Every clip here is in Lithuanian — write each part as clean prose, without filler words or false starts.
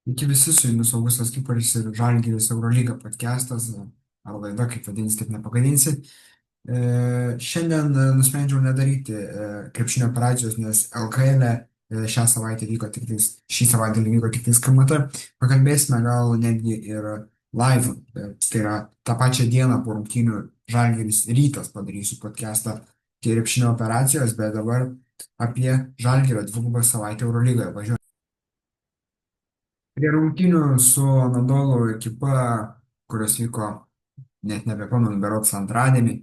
Iki visi su jumis Augustas Kiparis ir Žalgiris Eurolyga podcastas, ar laida, kaip vadinasi, taip nepagadinsi. Šiandien nusprendžiau nedaryti krepšinio operacijos, nes LKL šią savaitę vyko tik tais, šį savaitgalį vyko tik tais KMT. Pakalbėsime gal netgi ir live, tai yra tą pačią dieną po rungtynių Žalgiris rytas padarysiu podcastą krepšinio operacijos, bet dabar apie Žalgirio dvigubą savaitę Eurolygoje. Važiuoju. Prie rungtynių su Anadolu ekipa, kurios vyko, net nebepamenu, berods antradienį,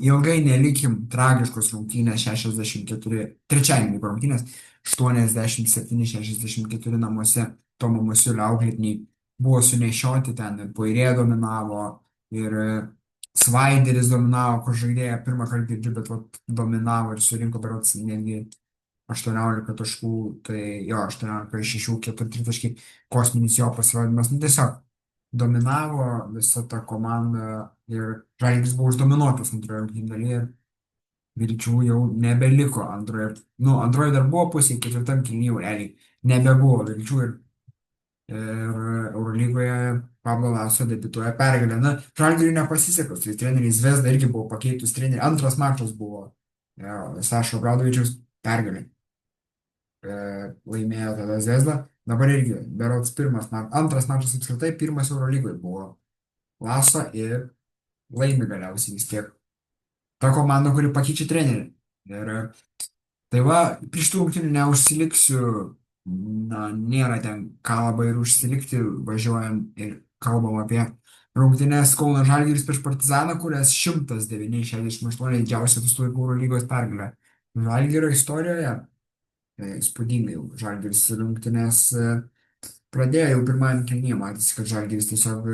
ilgai nelikim tragiškos rungtynės 64, trečiadienį vyko rungtynės 87-64 namuose Tomo Masiulio auklėtiniai buvo sunešioti ten, ir Poirė dominavo, ir Svaideris dominavo, kur žaidėja pirmą kartą girdžiu, bet vat, dominavo ir surinko berods netgi 18 taškų, tai jo, 18 iš 6, 4 tritaškai, kosminis jo pasirodymas, nu tiesiog dominavo visa ta komanda ir Žalgiris buvo uždominuotas antroje rungtynių dalyje ir vilčių jau nebeliko antroje, nu antroje dar buvo pusė, ketvirtam kėlinyje jau realiai nebebuvo vilčių ir Eurolygoje Pablo Laso debiutuoja pergalę. Na, Žalgiriui nepasisekė, tai treneris Zvezda irgi buvo pakeitus trenerį, antras mačas buvo Sašo Obradovičiaus pergalė laimėjo tada Zvezda. Dabar irgi, berods antras mačas apskritai, pirmas Eurolygoje buvo Laso ir laimi galiausiai vis tiek. Ta komanda, kuri pakeičia trenerį. Ir tai va, prieš tų rungtynių neužsiliksiu, na, nėra ten ką labai ir užsilikti, važiuojam ir kalbam apie rungtynės Kauno Žalgiris prieš Partizaną, kurias 109-68 didžiausia visų laikų Eurolygos pergalė. Žalgirio istorijoje įspūdingai jau Žalgiris rungtynes pradėjo jau pirmajam kėlinyje, matėsi, kad Žalgiris tiesiog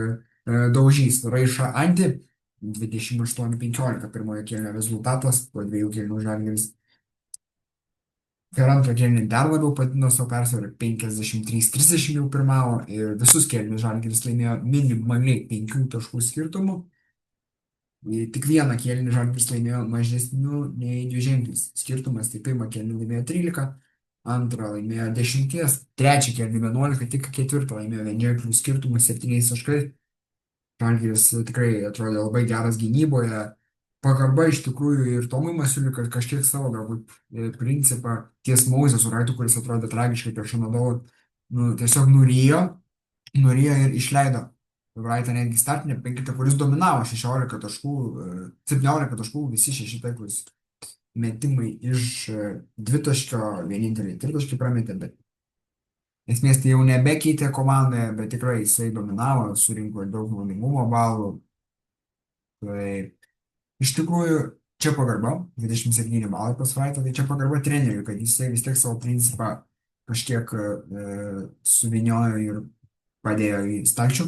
daužys raišą antį 28-15 pirmojo kėlinio rezultatas, po dviejų kėlinių Žalgiris per antrą kėlinį dar labiau padidino savo persvarą 53-30 jau pirmavo ir visus kėlinius Žalgiris laimėjo minimaliai 5 taškų skirtumu. Tik vieną kėlinį Žalgiris laimėjo mažesniu nei dviženklis skirtumas, tai pirmą kėlinį laimėjo 13, antrą laimėjo 10, trečią kėlinį 11, tik ketvirtą laimėjo vienženklių skirtumų 7 taškais. Žalgiris tikrai atrodė labai geras gynyboje. Pagarba iš tikrųjų ir Tomui Masiuliui, kad kažkiek savo galbūt principą ties Moizesu Raitu, kuris atrodė tragiškai prieš Anadolą, nu, tiesiog nurijo ir išleido Raitą netgi startinę penketą, kuris dominavo 16 taškų, 17 taškų, visi 6 taiklus metimai iš dvitaškio, vieninteliai tritaškai prametė, bet esmės tai jau nebekeitė komandoje, bet tikrai jisai dominavo, surinko daug naudingumo balų. Tai iš tikrųjų čia pagarba, 27 balai pas Raitą, tai čia pagarba treneriui, kad jisai vis tiek savo principą kažkiek suviniojo ir padėjo į stalčių.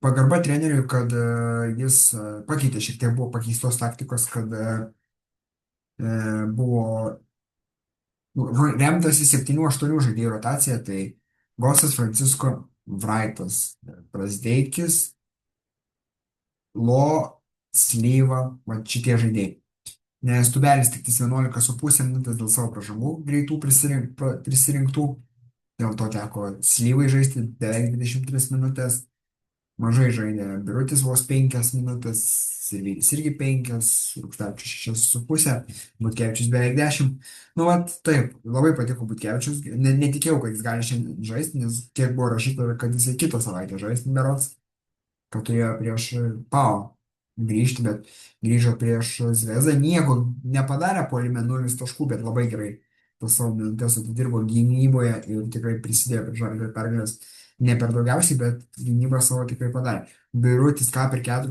Pagarba treneriui, kad jis pakeitė, šiek tiek buvo pakeistos taktikos, kad buvo remtasi 7-8 žaidėjų rotacija, tai Gosas, Francisco, Vraitas, Brazdeikis, Lo, Slyva, va šitie žaidėjai. Nes Tubelis tik 11,5 minutės dėl savo pražangų greitų prisirinktų, dėl to teko Slyvai žaisti beveik 23 minutės. Mažai žaidė Birutis vos 5 minutės, Sirvydis irgi 5, Rūkštavičius 6,5, Butkevičius beveik 10. Nu, vat, taip, labai patiko Butkevičius, netikėjau, kad jis gali šiandien žaisti, nes kiek buvo rašyta, kad jisai kitą savaitę žaisti, berods, kad turėjo prieš Pau grįžti, bet grįžo prieš Zvezdą, nieko nepadarė puolime 0 taškų, bet labai gerai tas savo minutės atidirbo gynyboje ir tikrai prisidėjo prie Žalgirio pergalės. Ne per daugiausiai, bet gynybą savo tikrai padarė. Birutis ką per 4,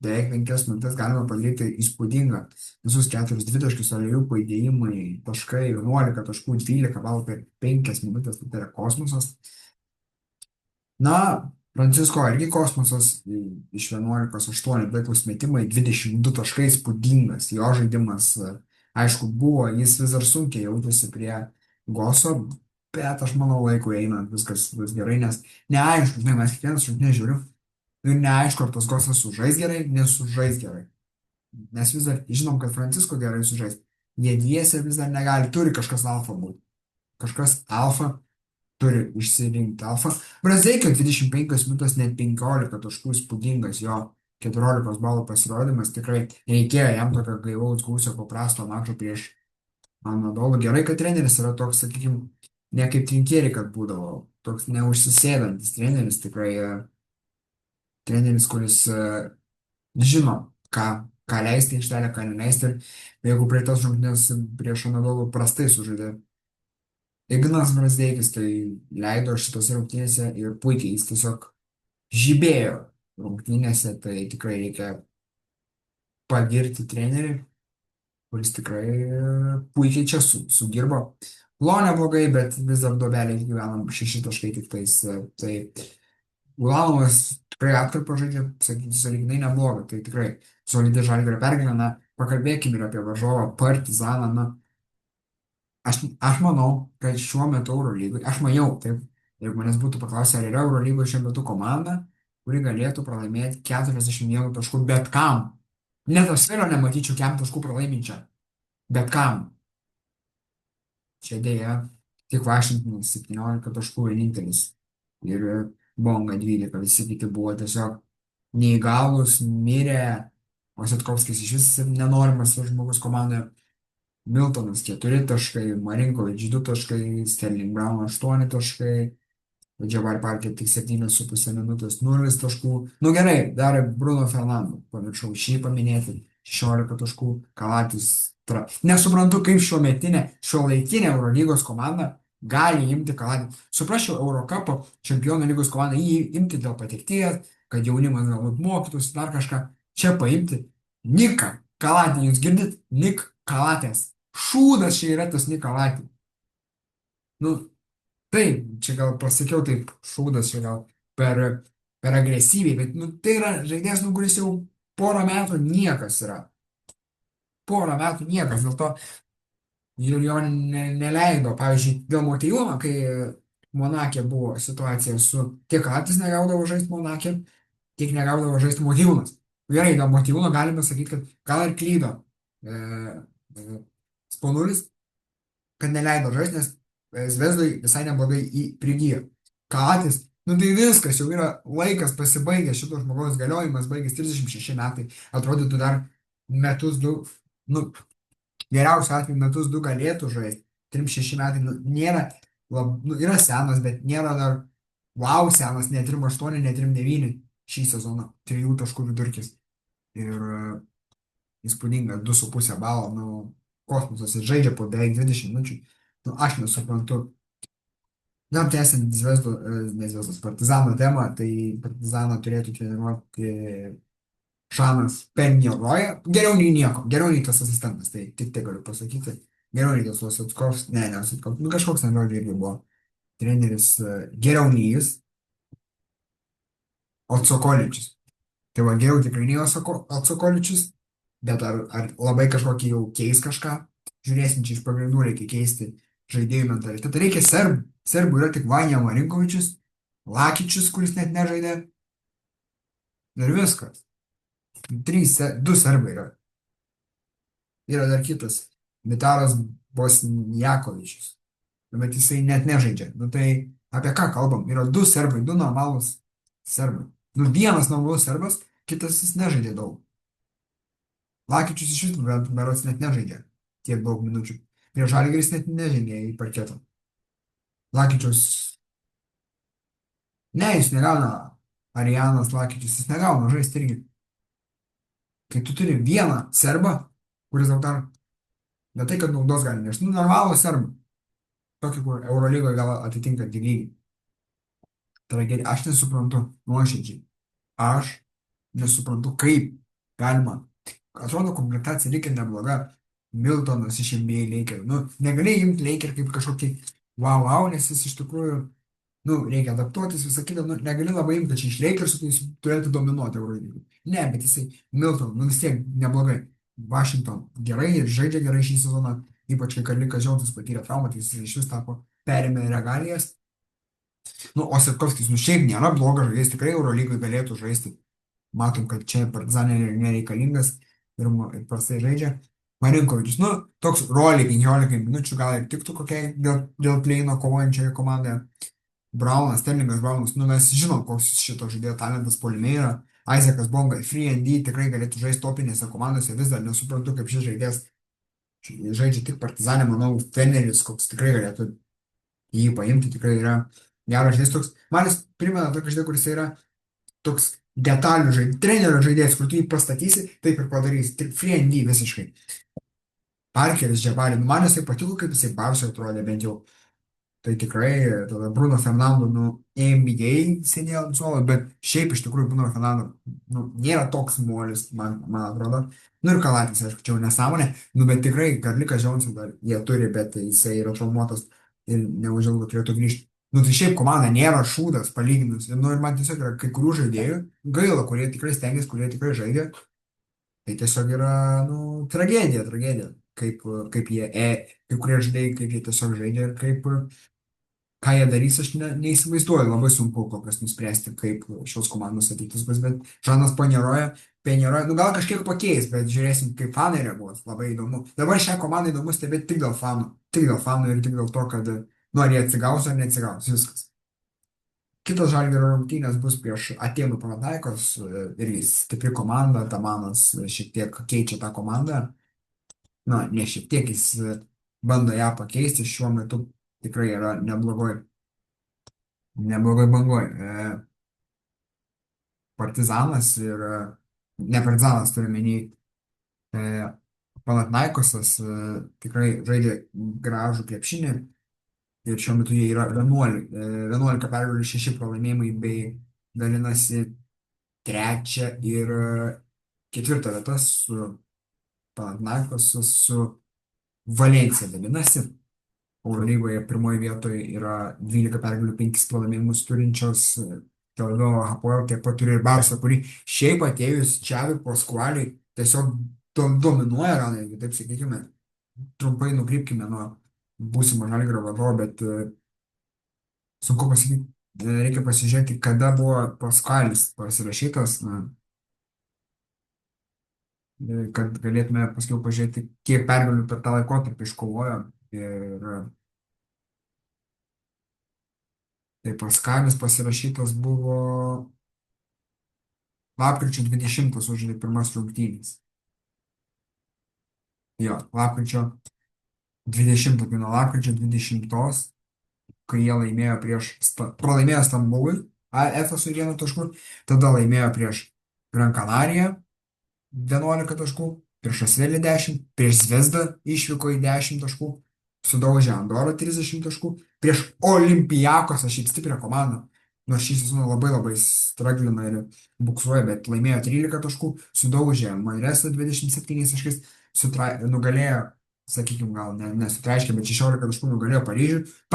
beveik 5 minutės galima padaryti įspūdingą. Visus 4 dvitaškius, aliejų įdėjimai, taškai, 11 taškų, 12 balų per 5 minutės, tai yra kosmosas. Na, Francisko irgi kosmosas iš 11-8 taiklūs metimai, 22 taškai įspūdingas. Jo žaidimas, aišku, buvo, jis vis dar sunkiai jautėsi prie Goso, bet aš manau laiku einant viskas bus gerai, nes neaišku, žinai, mes kiekvienas rungtynes žiūrim ir neaišku, ar tas Gosas sužais gerai, nesužais gerai. Mes vis dar žinom, kad Francisko gerai sužais. Jie dviese vis dar negali, turi kažkas alfa būti. Kažkas alfa turi išsirinkti alfa. Brazeikio 25 minutės net 15 taškų įspūdingas jo 14 balų pasirodymas. Tikrai reikėjo jam tokio gaivaus gūsio po prasto mačo prieš Anadolu. Gerai, kad treneris yra toks, sakykime, ne kaip trinkėri, kad būdavo. Toks neužsisėdantis treneris, tikrai treneris, kuris žino, ką leisti į aikštelę, ką neleisti. Ir jeigu prie tos rungtynės prieš Anadolu prastai sužaidė Ignas Brazdeikis, tai leido šitose rungtynėse ir puikiai jis tiesiog žibėjo rungtynėse, tai tikrai reikia pagirti trenerį, kuris tikrai puikiai čia sudirbo. Lo neblogai, bet vis dar duobelė gyvenam 6 taškai tik tais. Tai Ulanovas tikrai atkarpą žaidžia, sakyti, sąlyginai neblogą, tai tikrai solidė Žalgirio pergalė. Na, pakalbėkime ir apie varžovą Partizaną. Na, aš manau, kad šiuo metu Eurolygoje, aš maniau, taip, jeigu manęs būtų paklausę, ar yra Eurolygoje šiuo metu komanda, kuri galėtų pralaimėti 41 taškų bet kam. Net Asvelio nematyčiau 4 taškų pralaiminčią. Bet kam. Čia dėja, tik Vašingtonas 17 taškų vienintelis. Ir Bonga 12, visi kiti buvo tiesiog neįgalus, mirę. O Setkovskis iš vis nenorimas žmogus komandoje. Miltonas 4 taškai, Marinkovič 2 taškai, Sterling Brown 8 taškai, Jabari Parker tik 7,5 minutės 0 taškų. Nu gerai, dar Bruno Fernando, pamiršau šį paminėti, 16 taškų, Kalatis. Nesuprantu, kaip šiuolaikinė Eurolygos komanda gali imti Kalatį. Suprasčiau, Eurocapo čempionų lygos komandą jį imti dėl patirties, kad jaunimas galbūt mokytųsi dar kažką. Čia paimti Niką Kalatį, jūs girdit? Nik Kalatės. Šūdas čia yra tas Nik Kalatį. Nu, taip, čia gal pasakiau taip, šūdas čia gal per agresyviai, bet nu, tai yra žaidėjas, nu, kuris jau porą metų niekas yra. Porą metų niekas, dėl to ir jo neleido. Pavyzdžiui, dėl Motiejūno, kai Monakė buvo situacija su tiek Kalatis negaudavo žaisti Monakė, tiek negaudavo žaisti Motiejūnas. Gerai, dėl Motiejūno galime sakyti, kad gal ir klydo Sponulis, kad neleido žaisti, nes Zvezdui visai neblogai prigijo. Kalatis, nu tai viskas, jau yra laikas pasibaigęs, šito žmogaus galiojimas baigęs 36 metai, atrodytų dar metus du, nu, geriausiu atveju metus du galėtų žaisti, 36 metai, nu, nėra, nu, yra senas, bet nėra dar wow senas, ne 3,8, ne 3,9 šį sezoną, 3 taškų vidurkis. Ir įspūdinga, 2,5 balo, nu, kosmosas, jis žaidžia po beveik 20 minučių. Nu, aš nesuprantu. Dar tęsiant Zvezdos Partizano temą, tai Partizaną turėtų treniruoti Šanas Penjeroja. Geriau nei nieko, geriau nei tas asistentas, tai tik tai galiu pasakyti. Geriau nei tas Ositkovs, ne Ositkovs, nu kažkoks ten žodžiu irgi buvo treneris geriau nei jis, Otsokoličius. Tai va, geriau tikrai nei Otsokoličius, bet ar labai kažkokį jau keis kažką, žiūrėsim, čia iš pagrindų reikia keisti žaidėjų mentalitetą. Reikia serbų. Serbų yra tik Vanja Marinkovičius, Lakičius, kuris net nežaidė. Ir viskas. 2 serbai yra. Yra dar kitas. Vitaras Bosniakovičius. Bet jisai net nežaidžia. Nu tai apie ką kalbam? Yra 2 serbai, 2 normalūs serbai. Nu vienas normalus serbas, kitas jis nežaidė daug. Lakičius iš vis berods net nežaidė tiek daug minučių. Prieš Žalgiris net nežengė į parketą. Lakičius. Ne, jis negauna. Arianas Lakičius, jis negauna žaisti irgi. Kai tu turi vieną serbą, kuris daug dar, ne tai, kad naudos gali nešti, nu, normalų serbą. Tokį, kur Eurolygoje gal atitinka lygiai. Tragedija. Aš nesuprantu, nuoširdžiai. Aš nesuprantu, kaip galima. Atrodo, komplektacija reikia nebloga. Miltonas iš NBA Laker. Nu, negalėjai imti Laker kaip kažkokį wow, nes jis iš tikrųjų, nu, reikia adaptuotis, visą kitą, nu, negali labai imti čia iš Lakersų, tai jis turėtų dominuoti Eurolygui. Ne, bet jisai Milton, nu vis tiek neblogai. Washington gerai ir žaidžia gerai šį sezoną, ypač kai Karlikas Džonsas patyrė traumą, tai jis iš vis tapo perėmė regalijas. Nu, o Setkovskis, nu, šiaip nėra blogas žaidėjas, tikrai Eurolygui galėtų žaisti. Matom, kad čia Partizanė nereikalingas ir prastai žaidžia. Marinkovičius, nu, toks roliai 15 minučių gal ir tiktų kokiai dėl pleino kovojančioje komandoje. Braunas, Sterlingas Braunas, nu mes žinom, koks šito žaidėjo talentas puolime yra. Isaakas Bonga, Free and D tikrai galėtų žaisti topinėse komandose, vis dar nesuprantu, kaip šis žaidėjas žaidžia tik Partizanė, manau, Feneris, koks tikrai galėtų jį paimti, tikrai yra geras žaidėjas toks. Man jis primena tokį žaidėją, kuris yra toks detalių žaidėjas, trenerio žaidėjas, kur tu jį pastatysi, taip ir padarysi, tik Free and D visiškai. Parkeris Džabali, nu man jisai patiko, kaip jisai Barsoje atrodė bent jau. Tai tikrai, tada Bruno Fernando, nu, NBA sėdėjo ant suolo, bet šiaip iš tikrųjų Bruno Fernando, nu, nėra toks molis, man atrodo. Nu ir Kalatis, aišku, čia jau nesąmonė, nu, bet tikrai Karlikas Džonsas dar jie turi, bet jisai yra traumuotas ir neužilgo turėtų grįžti. Nu, tai šiaip komanda nėra šūdas palyginus. Nu, ir man tiesiog yra kai kurių žaidėjų, gaila, kurie tikrai stengiasi, kurie tikrai žaidė. Tai tiesiog yra, nu, tragedija, kaip jie, kai kurie žaidėjai, kaip jie tiesiog žaidė ir kaip ką jie darys, aš neįsivaizduoju, labai sunku kol kas nuspręsti, kaip šios komandos ateitis bus, bet Žanas Penjeroja, nu gal kažkiek pakeis, bet žiūrėsim, kaip fanai reaguos, labai įdomu. Dabar šią komandą įdomu stebėti tik dėl fanų ir tik dėl to, kad, nu, ar jie atsigaus ar neatsigaus, viskas. Kitos Žalgirio rungtynės bus prieš Atėnų Panathinaikos, irgi stipri komanda, Tamanas šiek tiek keičia tą komandą, na, ne šiek tiek jis bando ją pakeisti, šiuo metu tikrai yra neblogoj bangoj. Partizanas ir ne Partizanas turi menį, Panathinaikosas tikrai žaidė gražų krepšinį ir šiuo metu jie yra 11 pergalių 6 pralaimėjimai bei dalinasi trečią ir ketvirtą vietą su Panathinaikosu, su Valencija dalinasi. Eurolygoje pirmoje vietoje yra 12 pergalių 5 pralaimėjimus turinčios Tel Avivo Hapoel, taip pat turi ir Barsą, kuri šiaip atėjus Čiavi Paskualiai tiesiog dominuoja, gal netgi, taip sakykime, trumpai nukrypkime nuo būsimo Žalgirio vadovo, bet sunku pasakyti, reikia pasižiūrėti, kada buvo Paskualis pasirašytas, na, kad galėtume paskiau pažiūrėti, kiek pergalių per tą laikotarpį iškovojo. Ir tai Paskalis pasirašytas buvo lapkričio 20 sužaidė pirmas rungtynės. Jo, lapkričio 20, tai nuo lapkričio 20, kai jie laimėjo pralaimėjo Stambului, Efesui 1 tašku, tada laimėjo prieš Gran Canariją 11 taškų, prieš Asvelį 10, prieš Zvezdą išvyko į 10 taškų, sudaužė Andorą 30 taškų, prieš Olimpijakos, aš šiaip stiprią komandą, nors šį sezoną labai straglina ir buksuoja, bet laimėjo 13 taškų, sudaužė Manresą 27 taškais, nugalėjo, sakykime, gal nesutraiškė, bet 16 taškų nugalėjo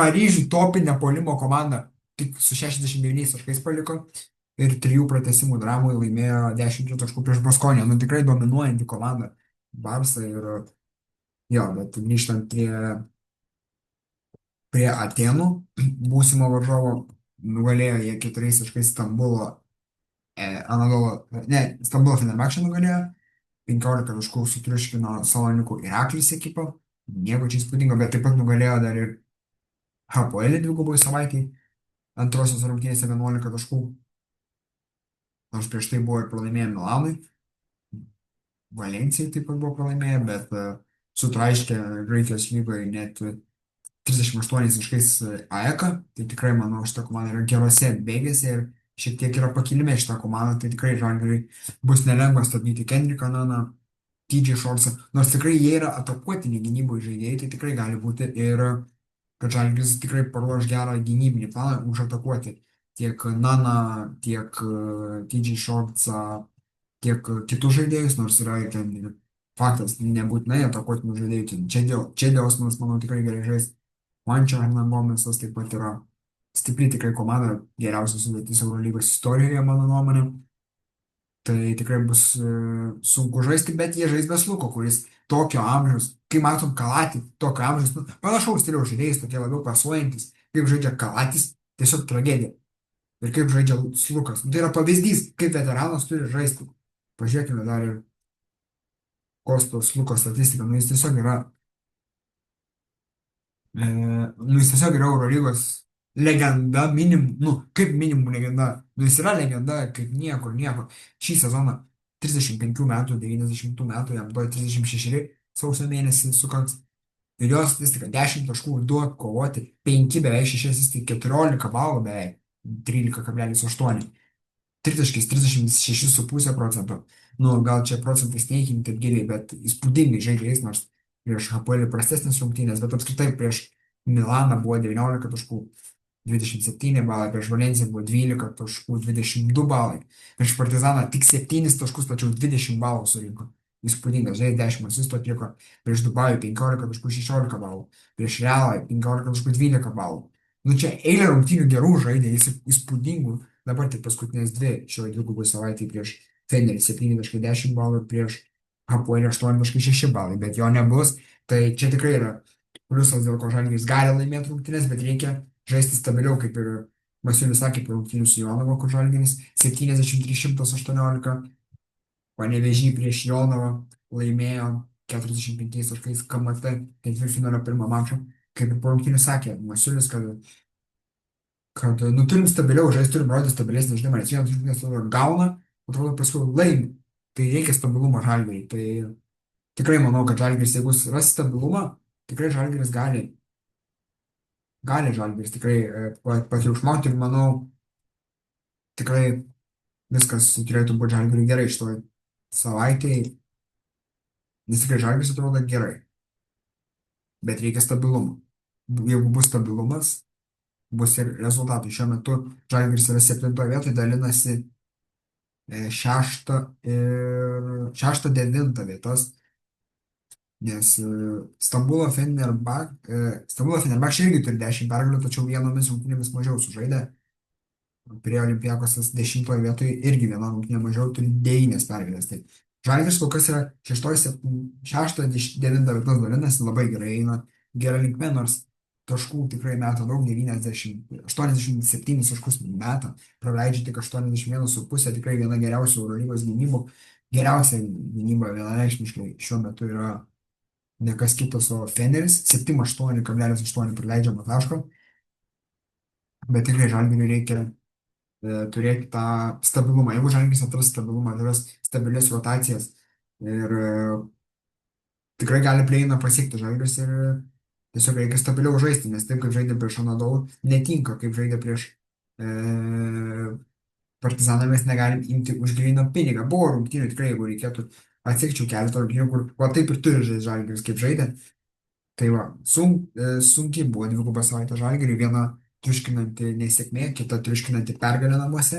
Paryžių topinę puolimo komandą tik su 69 taškais paliko ir 3 pratęsimų dramoje laimėjo 10 taškų prieš Baskonę, nu tikrai dominuojanti komanda Barsą ir jo, bet grįžtant prie Atėnų, būsimo varžovo, nugalėjo jie 4 taškais Stambulo, Stambulo Fenerbahčę nugalėjo, 15 taškų sutriuškino Salonikų Iraklis ekipą, nieko čia įspūdingo, bet taip pat nugalėjo dar ir Hapoelį dviguboj savaitėj, antrosios rungtynėse 11 taškų, nors prieš tai buvo ir pralaimėję Milanui, Valencijai taip pat buvo pralaimėję, bet sutraiškė Graikijos lygoje net 38 taškais AEK, tai tikrai manau šitą komandą yra gerose bėgėse ir šiek tiek yra pakilime šitą komandą, tai tikrai Žalgiriui bus nelengva stabdyti Kendricką Naną, TJ Shortsą, nors tikrai jie yra atakuotini gynyboje žaidėjai, tai tikrai gali būti ir kad Žalgiris tikrai paruoš gerą gynybinį planą užatakuoti tiek Naną, tiek TJ Shortsą, tiek kitus žaidėjus, nors yra ir ten ir faktas, nebūtinai atakuotinų žaidėjų, čia dėl Osmanas, manau, tikrai gerai žais. Mančio Hernan Gomesas taip pat yra stipri tikrai komanda, geriausias sudėtis Eurolygos istorijoje, mano nuomonė. Tai tikrai bus sunku žaisti, bet jie žais be Sluko, kuris tokio amžiaus, kai matom Kalatį, tokio amžiaus, nu, panašaus stiliaus žaidėjais, tokie labiau pasuojantis, kaip žaidžia Kalatis, tiesiog tragedija. Ir kaip žaidžia Slukas. Tai yra pavyzdys, kaip veteranas turi žaisti. Pažiūrėkime dar ir Kostos Sluko statistiką, nu jis tiesiog yra Eurolygos legenda, minim, nu, kaip minimum legenda, nu, jis yra legenda, kaip niekur, nieko. Šį sezoną 35 metų, 90 metų, jam duoja 36 sausio mėnesį sukaks. Ir jos statistika 10 taškų, 2 kovoti, 5 beveik 6 asistai, 14 balų beveik, 13,8. Tritaškis 36,5%. Nu, gal čia procentais neįkim taip giliai, bet įspūdingai žaidžia jis, nors prieš HPL prastesnės rungtynės, bet apskritai prieš Milaną buvo 19 taškų, 27 balai, prieš Valenciją buvo 12 taškų, 22 balai, prieš Partizaną tik 7 taškus, tačiau 20 balų surinko. Įspūdingas, žaidė 10 asistų atliko, prieš Dubajų 15 taškų, 16 balų, prieš Realą 15 taškų, 12 balų. Nu čia eilė rungtynių gerų žaidė, jis įspūdingų. Dabar tik paskutinės dvi šioje dviguboj savaitėje prieš Fenerį 7,10 balų ir prieš Hapoelį 8,6 balai, bet jo nebus. Tai čia tikrai yra pliusas, dėl ko Žalgiris gali laimėti rungtynės, bet reikia žaisti stabiliau, kaip ir Masiulis sakė, per rungtynių su Jonovo, kur Žalgiris 73-118, Panevėžį prieš Jonovą laimėjo 45 taškais KMT ketvirtfinalio pirmą mačą. Kaip ir po rungtynių sakė Masiulis, kad nu, turim stabiliau žaisti, turim rodyti stabilesnį žaidimą, nes vienas rungtynės gauna, atrodo paskui laimi. Tai reikia stabilumo Žalgiriui. Tai tikrai manau, kad Žalgiris, jeigu ras stabilumą, tikrai Žalgiris gali Žalgiris tikrai patriukšmauti ir manau, tikrai viskas turėtų būti Žalgiriui gerai šitoj savaitėje, nes tikrai Žalgiris atrodo gerai, bet reikia stabilumo. Jeigu bus stabilumas, bus ir rezultatai. Šiuo metu Žalgiris yra 7 vietoje, dalinasi 6-9 vietas, nes Stambulo Fenerbahčė irgi turi 10 pergalių, tačiau vienomis rungtynėmis mažiau sužaidė. Prie Olympiakosas 10 vietoje irgi viena rungtynė mažiau turi 9 pergalės. Tai Žalgiris kol kas yra 6-9 vietas dalinasi, labai gerai eina, gera linkme, nors taškų tikrai meta daug, 87 taškus meta, praleidžia tik 81,5, tikrai viena geriausių Eurolygos gynybų. Geriausia gynyba vienareikšmiškai šiuo metu yra ne kas kitas, o Feneris, 7,8,8 praleidžiamo taško, bet tikrai Žalgiriui reikia turėti tą stabilumą. Jeigu Žalgiris atras stabilumą, atras stabilias rotacijas ir tikrai gali pleiną pasiekti Žalgiris ir tiesiog reikia stabiliau žaisti, nes taip kaip žaidė prieš Anadolų, netinka kaip žaidė prieš Partizaną, mes negalim imti už gryną pinigą. Buvo rungtynių tikrai, jeigu reikėtų atsikčiau keletą rungtynių, kur va taip ir turi žaisti Žalgiris kaip žaidė. Tai va, sunkiai buvo dvigubą savaitę Žalgiriui, viena triuškinanti nesėkmė, kita triuškinanti pergalė namuose.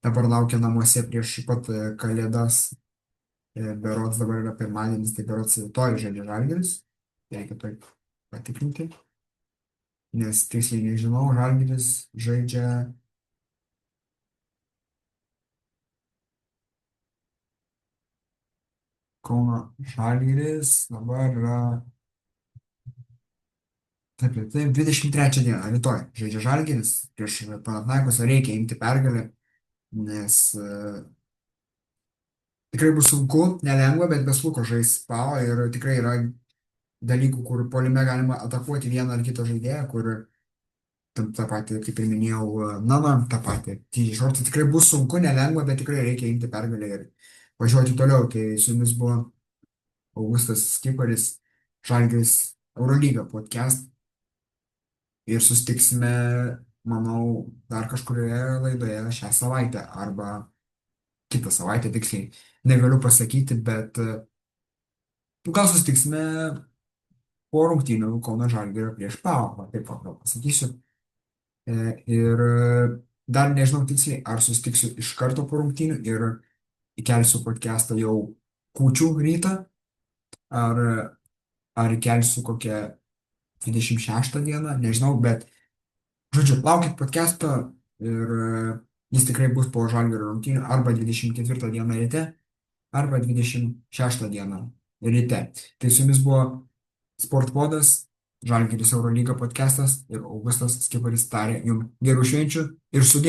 Dabar laukia namuose prieš pat Kalėdas, berods dabar yra pirmadienis, tai berods rytoj žaidžia Žalgiris. Reikia tai patikrinti, nes tiksliai nežinau, Žalgiris žaidžia Kauno Žalgiris, dabar yra taip, 23 dieną, rytoj žaidžia Žalgiris, prieš Panathinaikosą reikia imti pergalę, nes tikrai bus sunku, nelengva, bet be Luko žais Pau ir tikrai yra dalykų, kur puolime galima atakuoti vieną ar kitą žaidėją, kur tą patį, kaip ir minėjau, Nana, tą patį TJ Shortą, tikrai bus sunku, nelengva, bet tikrai reikia imti pergalę ir važiuoti toliau. Tai su jumis buvo Augustas Skiparis, Žalgiris Eurolyga podcast ir susitiksime, manau, dar kažkurioje laidoje šią savaitę arba kitą savaitę, tiksliai negaliu pasakyti, bet gal susitiksime po rungtynių Kauno Žalgirio prieš Pau, taip pat gal pasakysiu. Ir dar nežinau tiksliai, ar susitiksiu iš karto po rungtynių ir įkelsiu podcastą jau kūčių rytą, ar įkelsiu kokią 26 dieną, nežinau, bet žodžiu, laukit podcast'o ir jis tikrai bus po Žalgirio rungtynių arba 24 dieną ryte, arba 26 dieną ryte. Tai su jumis buvo Sportpodas, Žalgiris Eurolyga podcastas ir Augustas Skiparis tarė jums gerų švenčių ir sudie.